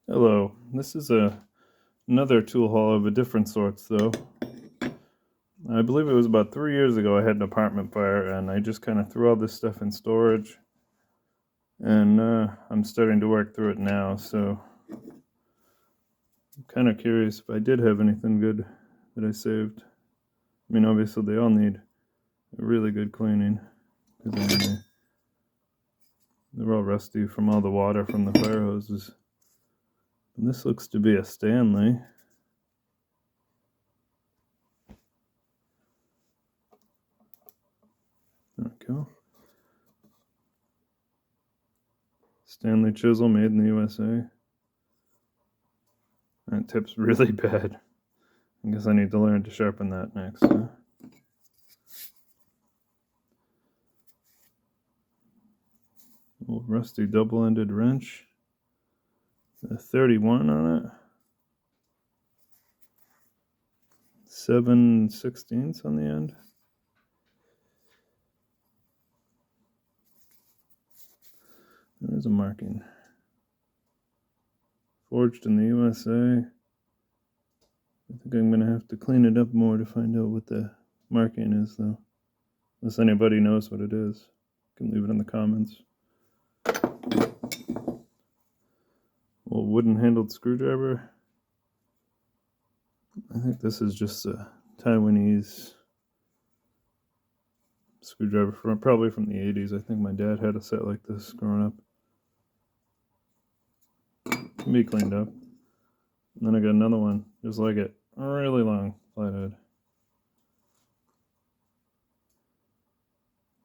Hello, this is another tool haul of a different sorts though. I believe it was about 3 years ago I had an apartment fire and I just kind of threw all this stuff in storage, and I'm starting to work through it now, so I'm kind of curious if I did have anything good that I saved. I mean, obviously they all need a really good cleaning because they're all rusty from all the water from the fire hoses. And this looks to be a Stanley. There we go. Stanley chisel made in the USA. That tip's really bad. I guess I need to learn to sharpen that next. Old rusty double-ended wrench. A 31 on it. 7/16 on the end. There's a marking. Forged in the USA. I think I'm going to have to clean it up more to find out what the marking is, though. Unless anybody knows what it is. You can leave it in the comments. Old wooden-handled screwdriver. I think this is just a Taiwanese screwdriver probably from the 80s. I think my dad had a set like this growing up. Can be cleaned up. And then I got another one just like it, really long flathead.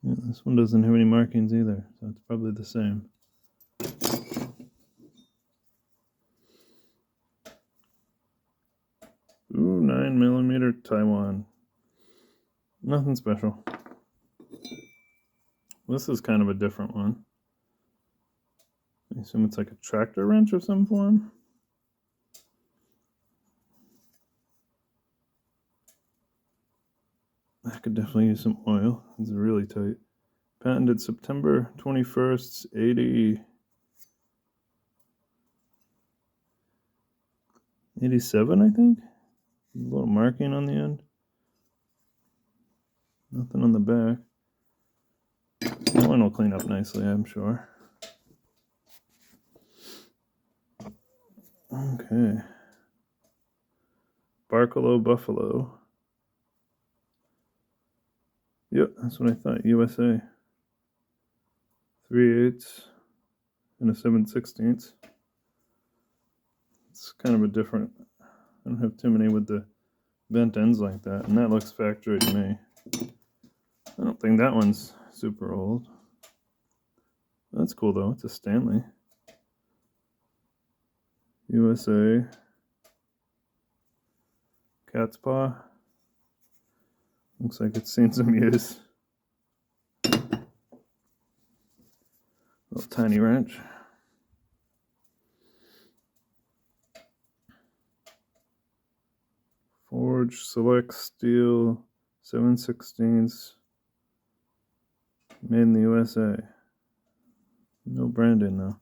Yeah, this one doesn't have any markings either, so it's probably the same. Ooh, 9mm Taiwan. Nothing special. This is kind of a different one. I assume it's like a tractor wrench of some form. I could definitely use some oil. It's really tight. Patented September 21st, 87, I think. A little marking on the end. Nothing on the back. That one will clean up nicely, I'm sure. Okay. Barcelo Buffalo. Yep, that's what I thought. USA. 3/8 and a 7/16. It's kind of a different. I don't have too many with the bent ends like that, and that looks factory to me. I don't think that one's super old. That's cool though. It's a Stanley. USA. Cat's paw. Looks like it's seen some use. Little tiny wrench. Forge Select Steel 7/16. Made in the USA. No branding though.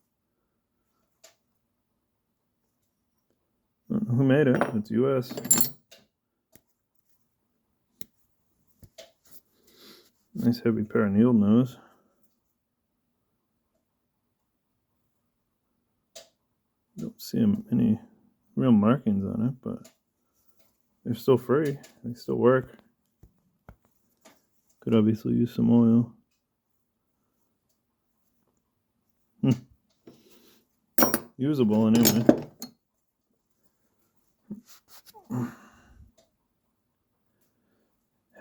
I don't know who made it. It's US. Nice heavy pair of needle nose. Don't see any real markings on it, but they're still free. They still work. Could obviously use some oil. Usable anyway.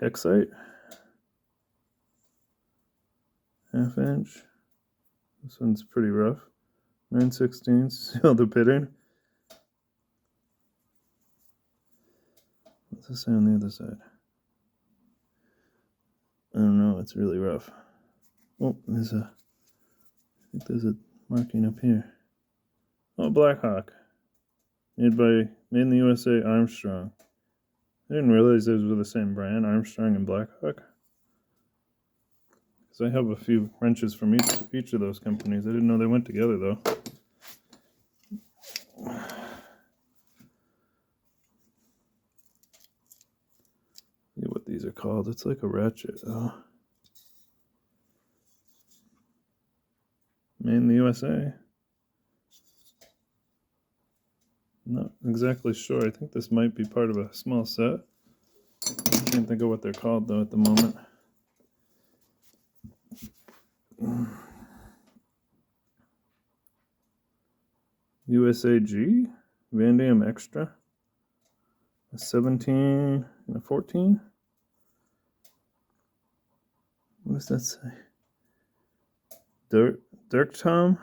Hexite. 1/2 inch. This one's pretty rough. 9/16. See all the pitting? What's this say on the other side? I don't know, it's really rough. Oh, I think there's a marking up here. Oh, Blackhawk. Made in the USA, Armstrong. I didn't realize those were the same brand, Armstrong and Blackhawk. Because I have a few wrenches from each of those companies. I didn't know they went together though. called. It's like a ratchet. Made in the USA. Not exactly sure. I think this might be part of a small set. Can't think of what they're called though at the moment. USAG Van Damme Extra. A 17 and a 14. What does that say? Dirk Tom?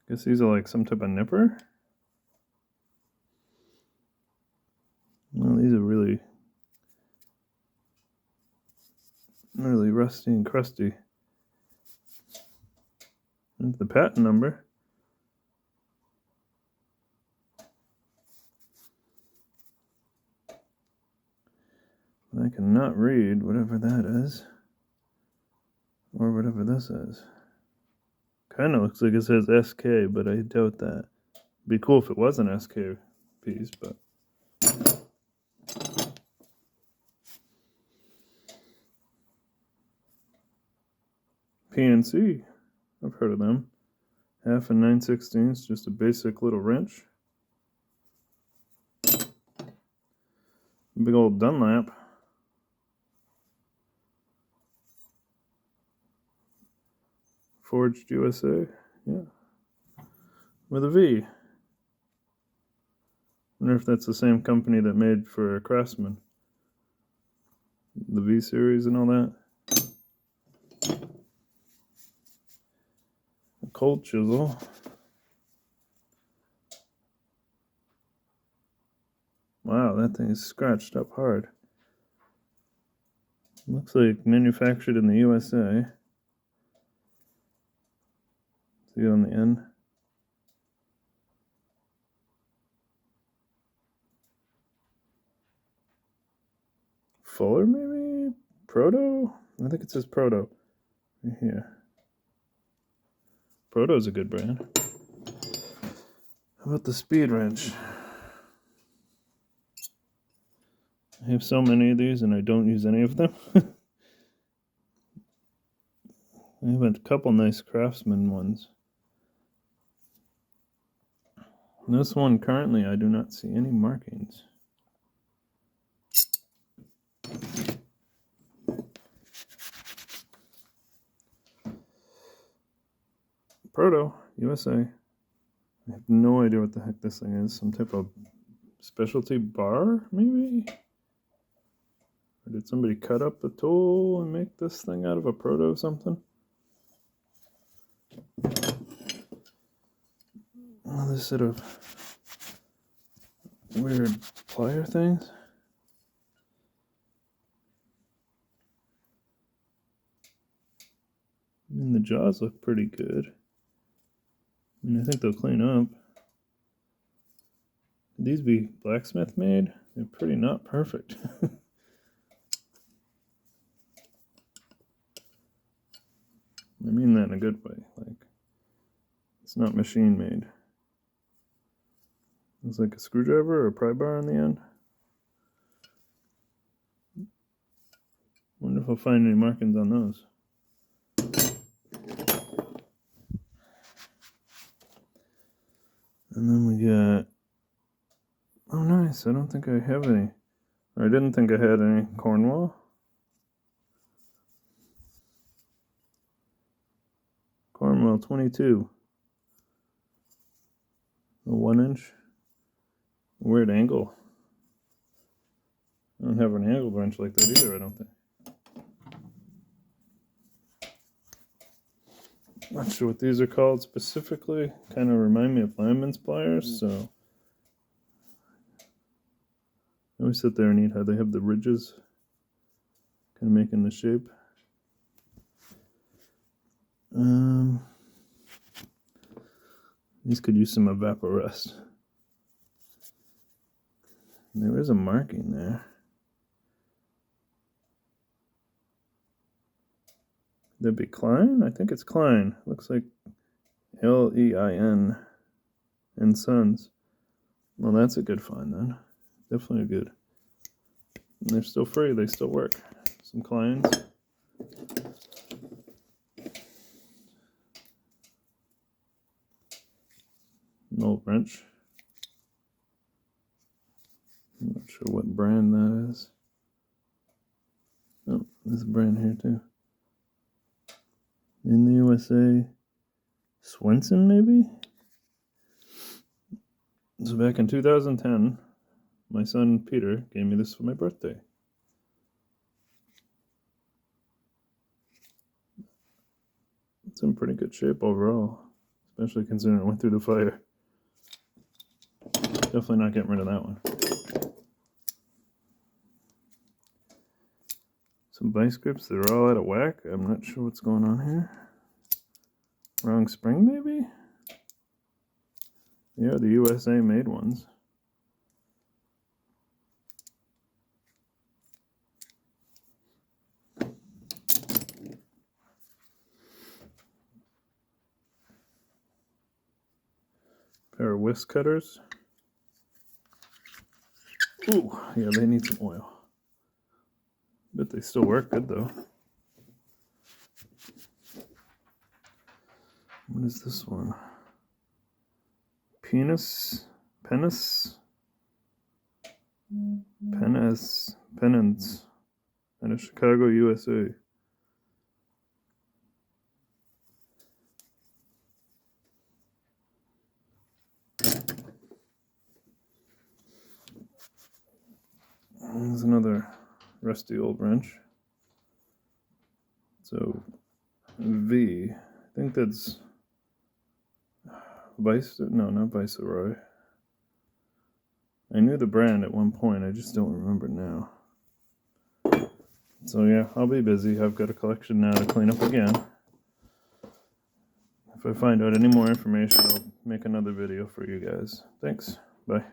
Guess these are like some type of nipper. Well, these are really rusty and crusty. There's the patent number. I cannot read whatever that is. Or whatever this is. Kind of looks like it says SK, but I doubt that. It'd be cool if it was an SK piece, but... PNC. I've heard of them. 1/2 and 9/16, just a basic little wrench. Big old Dunlap. Forged USA. Yeah. With a V. Wonder if that's the same company that made for Craftsman. The V series and all that. A cold chisel. Wow, that thing is scratched up hard. Looks like manufactured in the USA. See it on the end. Fuller, maybe? Proto? I think it says Proto. Right here. Proto's a good brand. How about the Speed Wrench? I have so many of these and I don't use any of them. I have a couple nice Craftsman ones. This one currently I do not see any markings. Proto, USA. I have no idea what the heck this thing is. Some type of specialty bar, maybe? Or did somebody cut up the tool and make this thing out of a Proto something? Another set of weird plier things. I mean, the jaws look pretty good. I mean, I think they'll clean up. Could these be blacksmith made? They're pretty not perfect. I mean that in a good way. Like, it's not machine made. Looks like a screwdriver or a pry bar on the end. Wonder if I'll find any markings on those. And then we got, oh nice, I don't think I have any, or I didn't think I had any Cornwall. Cornwall 22. A 1-inch. Weird angle. I don't have an angled wrench like that either, I don't think. Not sure what these are called specifically. Kind of remind me of lineman's pliers, so I always sit there and eat how they have the ridges kind of making the shape. These could use some evaporust. There is a marking there. That'd be Klein? I think it's Klein. Looks like Lein. and Sons. Well, that's a good find then. Definitely a good. And they're still free. They still work. Some Kleins. An old wrench. I'm not sure what brand that is. Oh, there's a brand here too. In the USA. Swenson, maybe? So back in 2010, my son Peter gave me this for my birthday. It's in pretty good shape overall, especially considering it went through the fire. Definitely not getting rid of that one. Some vice grips that are all out of whack. I'm not sure what's going on here. Wrong spring, maybe? Yeah, the USA made ones. Pair of whisk cutters. Ooh, yeah, they need some oil. But they still work good though. What is this one? Penance, Penance, out of Chicago, USA. There's another rusty old wrench. So V, I think that's no, not Viceroy. I knew the brand at one point, I just don't remember now. So yeah, I'll be busy. I've got a collection now to clean up again. If I find out any more information, I'll make another video for you guys. Thanks. Bye.